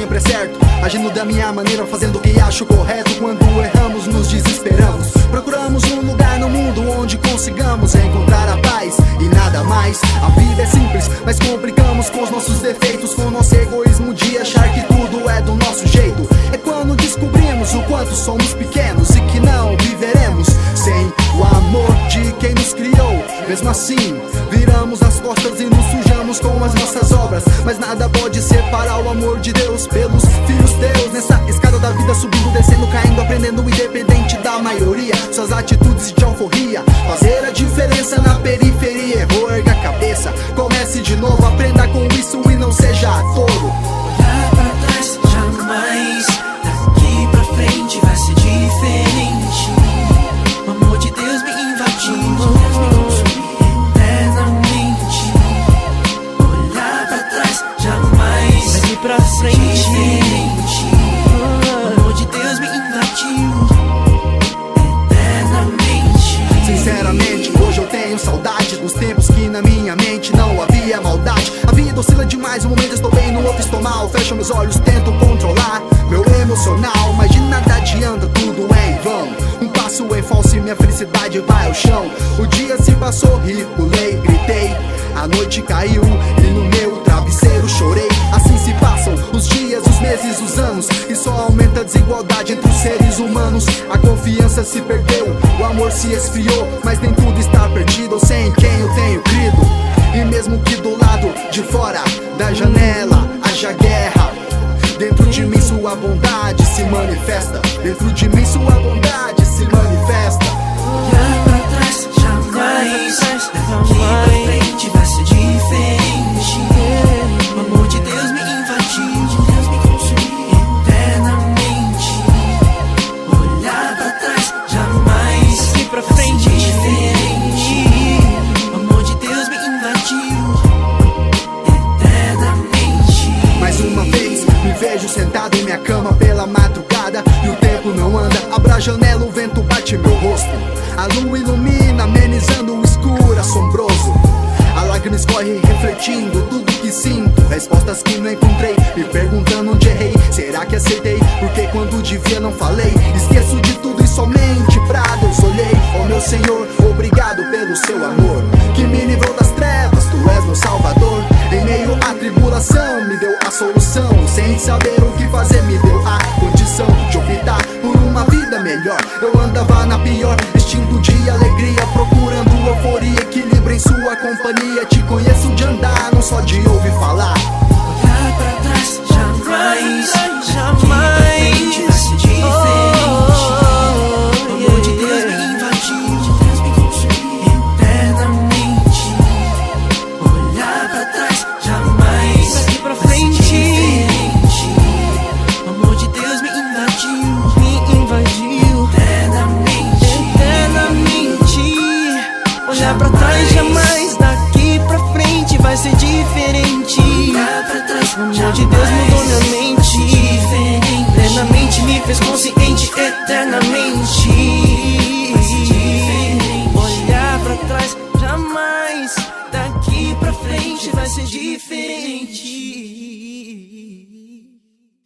sempre é certo, agindo da minha maneira, fazendo o que acho correto. Quando erramos, nos desesperamos, procuramos um lugar no mundo onde consigamos encontrar a paz e nada mais. A vida é simples, mas complicamos com os nossos defeitos, com o nosso egoísmo de achar que tudo é do nosso jeito. É quando descobrimos o quanto somos pequenos e que não viveremos sem o amor de quem nos criou. Mesmo assim, viramos as costas e nos sujamos com as nossas obras, mas nada pode separar o amor de Deus pelos filhos teus. Nessa escada da vida, subindo, descendo, caindo, aprendendo, independente da maioria. Suas atitudes de alforria, fazer a diferença na periferia. Errou, erga a cabeça, comece de novo, aprenda com isso e não seja touro. Olhar pra trás, jamais. Daqui pra frente vai ser diferente. O amor de Deus me invadiu, me consumiu eternamente. Olhar pra trás, jamais. Daqui pra frente diferente. O amor de Deus me invadiu eternamente. Sinceramente, hoje eu tenho saudade dos tempos que na minha mente não havia maldade. A vida oscila demais, um momento estou bem, no outro estou mal. Fecho meus olhos, tento controlar meu emocional, mas de nada adianta, tudo é em vão. Um passo em falso e minha felicidade vai ao chão. O dia se passou, ri, pulei, gritei. A noite caiu e no meu travesseiro chorei. Assim se passam os dias, os meses, os anos, e só aumenta a desigualdade entre os seres humanos. A confiança se perdeu, o amor se esfriou, mas nem tudo está perdido. Eu sei em quem eu tenho crido, e mesmo que do lado de fora da janela haja guerra, dentro de mim sua bondade se manifesta. Dentro de mim sua bondade se manifesta. Olhar pra trás, jamais. Daqui pra frente vai ser diferente. O amor de Deus me invadiu, Deus me consumiu eternamente. Olhar pra trás, jamais. Daqui pra frente diferente. O amor de Deus me invadiu eternamente. Mais uma vez me vejo sentado em minha cama pela madrugada e o tempo não anda. Abro a janela, o vento bate meu rosto, a lua ilumina, amenizando o escuro assombroso. A lágrima escorre refletindo tudo que sinto, respostas que não encontrei, me perguntando onde errei. Será que aceitei? Porque quando devia não falei. Esqueço de tudo e somente pra Deus olhei. Oh meu Senhor, obrigado pelo seu amor, que me livrou das trevas, tu és meu salvador. Em meio à tribulação me deu a solução, sem saber o que fazer me deu a condição de optar por uma vida melhor. Eu andava na pior, instinto de alegria, procurando euforia, equilíbrio em sua companhia. Te conheço de andar, não só de ouvir falar. Olhar pra trás, jamais. Jamais vai ser diferente. O amor de Deus me invadiu, Deus me consumiu eternamente. Olhar pra trás, jamais. Daqui pra frente diferente. O amor de Deus me invadiu eternamente. Olhar pra trás, jamais. Daqui pra frente vai ser diferente. Olhar pra trás, o amor de Deus mudou minha mente. Eternamente me fez consciente eternamente.